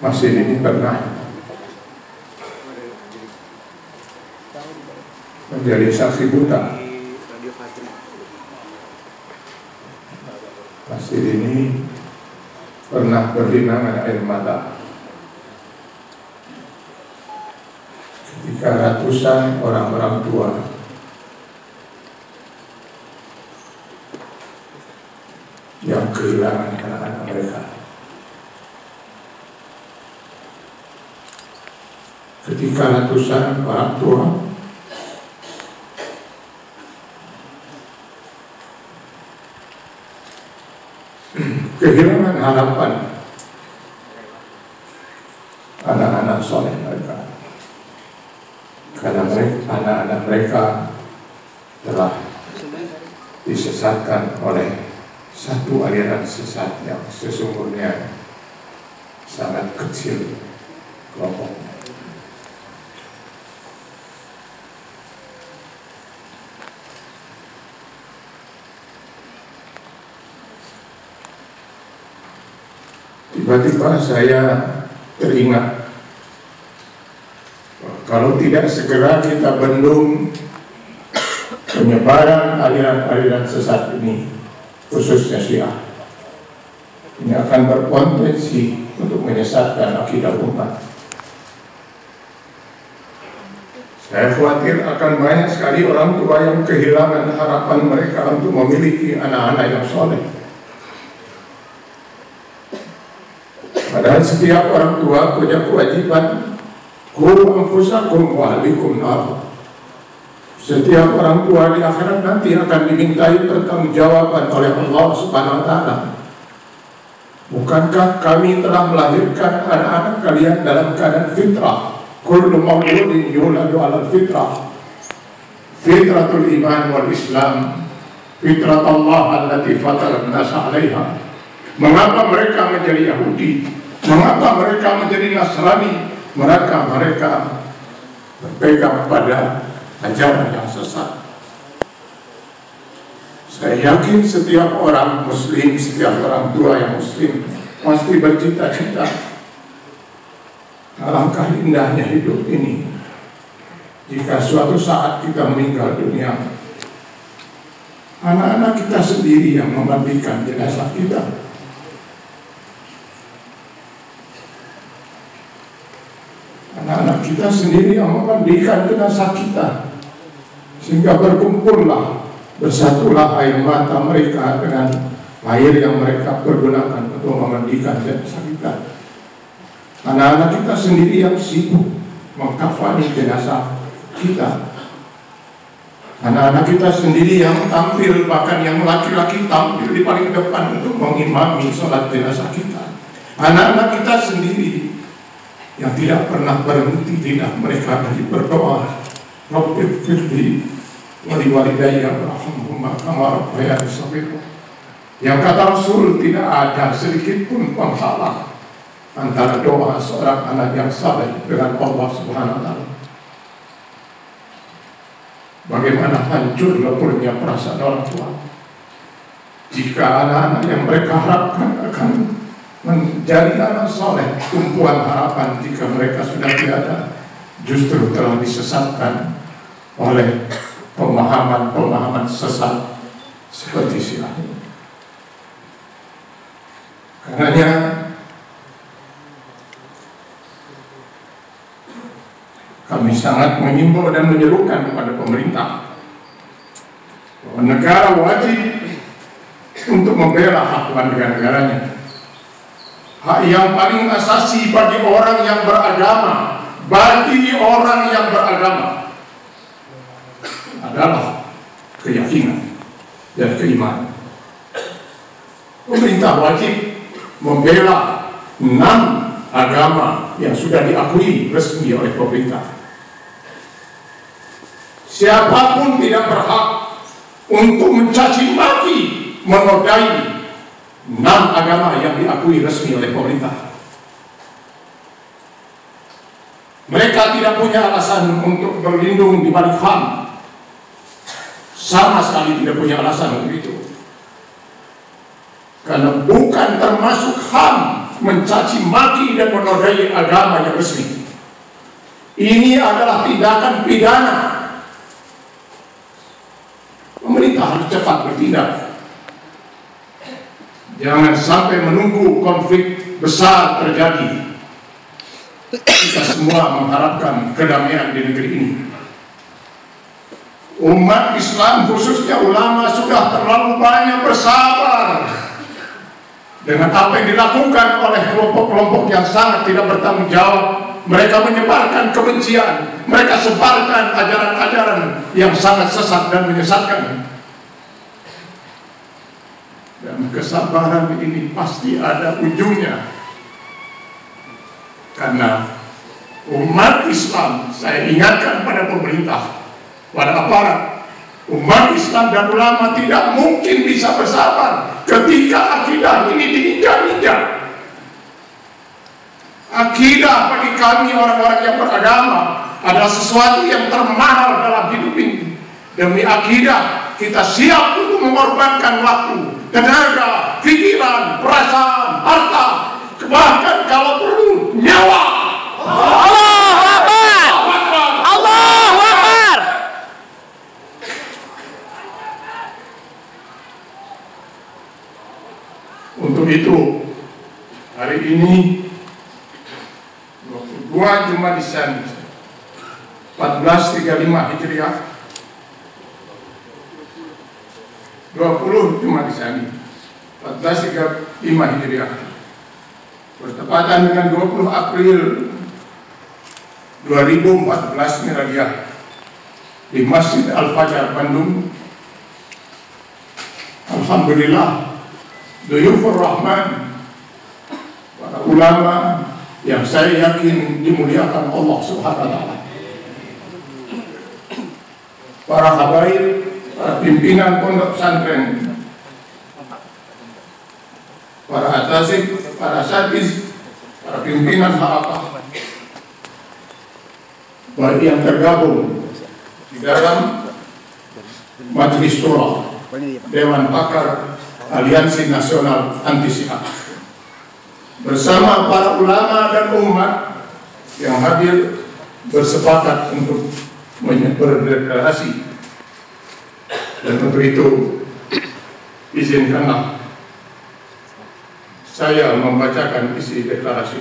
masih ini pernah menjadi saksi buta. Masih ini pernah berlinangan air mata ketika ratusan orang-orang tua yang kehilangan anak-anak mereka, ketika ratusan orang tua kehilangan harapan anak-anak soleh mereka, karena anak-anak mereka telah disesatkan oleh satu aliran sesat yang sesungguhnya sangat kecil kelompoknya. Tiba-tiba saya teringat, kalau tidak segera kita bendung penyebaran aliran-aliran sesat ini, khususnya Syiah, ini akan berpotensi untuk menyesatkan akidah umat. Saya khawatir akan banyak sekali orang tua yang kehilangan harapan mereka untuk memiliki anak-anak yang soleh. Padahal setiap orang tua punya kewajiban, qu anfusakum wa ahlikum nar. Setiap orang tua di akhirat nanti akan dimintai pertanggungjawaban oleh Allah Subhanahu wa Ta'ala. Bukankah kami telah melahirkan anak-anak kalian dalam keadaan fitrah? Kullu mauludin yuladu 'alal fitrah. Fitratul iman wal Islam, fitrat Allah allati fatara an-nasa 'alaiha. Mengapa mereka menjadi Yahudi? Mengapa mereka menjadi Nasrani? Mereka berpegang pada ajaran yang sesat. Saya yakin setiap orang muslim, setiap orang tua yang muslim pasti bercita-cita, alangkah indahnya hidup ini jika suatu saat kita meninggal dunia, anak-anak kita sendiri yang memandikan jenazah kita. Anak-anak kita sendiri yang memandikan jenazah kita, sehingga berkumpullah, bersatulah air mata mereka dengan air yang mereka pergunakan untuk memandikan jenazah kita. Anak-anak kita sendiri yang sibuk mengkafani jenazah kita. Anak-anak kita sendiri yang tampil, bahkan yang laki-laki tampil di paling depan untuk mengimami sholat jenazah kita. Anak-anak kita sendiri yang tidak pernah berhenti lidah mereka dari berdoa, Rabbi firli wali walidayya warhamhuma kama rabbayani shaghira. Yang kata Rasul, tidak ada sedikit pun penghalang antara doa seorang anak yang saleh dengan Allah Subhanahu wa Ta'ala. Bagaimana hancur leburnya perasaan orang tua jika anak-anak yang mereka harapkan akan menjadi anak soleh, tumpuan harapan jika mereka sudah tiada, justru telah disesatkan oleh pemahaman-pemahaman sesat seperti Syiah. Karenanya kami sangat mengimbau dan menyerukan kepada pemerintah bahwa negara wajib untuk membela hak warga negaranya. Hak yang paling asasi bagi orang yang beragama, adalah keyakinan dan keimanan. Pemerintah wajib membela 6 agama yang sudah diakui resmi oleh pemerintah. Siapapun tidak berhak untuk mencaci maki, menodai 6 agama yang diakui resmi oleh pemerintah. Mereka tidak punya alasan untuk berlindung di balik HAM. Sama sekali tidak punya alasan untuk itu. Karena bukan termasuk HAM mencaci maki dan menodai agama yang resmi. Ini adalah tindakan pidana. Pemerintah harus cepat bertindak. Jangan sampai menunggu konflik besar terjadi. Kita semua mengharapkan kedamaian di negeri ini. Umat Islam khususnya ulama sudah terlalu banyak bersabar dengan apa yang dilakukan oleh kelompok-kelompok yang sangat tidak bertanggung jawab. Mereka menyebarkan kebencian, mereka sebarkan ajaran-ajaran yang sangat sesat dan menyesatkan. Dan kesabaran ini pasti ada ujungnya. Karena umat Islam, saya ingatkan pada pemerintah, pada aparat, umat Islam dan ulama tidak mungkin bisa bersabar ketika akidah ini diinjak-injak. Akidah bagi kami orang-orang yang beragama adalah sesuatu yang termahal dalam hidup ini. Demi akidah kita siap untuk mengorbankan waktu, tenaga, pikiran, perasaan, harta, bahkan kalau perlu nyawa. Allahu Akbar! Allahu Akbar! Untuk itu hari ini 22 Jumadisani 1435 Hijriah, 20 Jumadisani 1435 Hijriah, bertepatan dengan 20 April 2014 Miladiah, di Masjid Al-Fajar Bandung. Alhamdulillah, Duyufur Rahman, para ulama yang saya yakin dimuliakan Allah Subhanahu wa Ta'ala, para habaib, para pimpinan pondok pesantren, para atasib, para asatiz, para pimpinan halaqah, baik yang tergabung di dalam Majelis Syura, Dewan Pakar Aliansi Nasional Anti Syiah, bersama para ulama dan umat yang hadir bersepakat untuk berdeklarasi. Dan untuk itu izinkanlah saya membacakan isi deklarasi.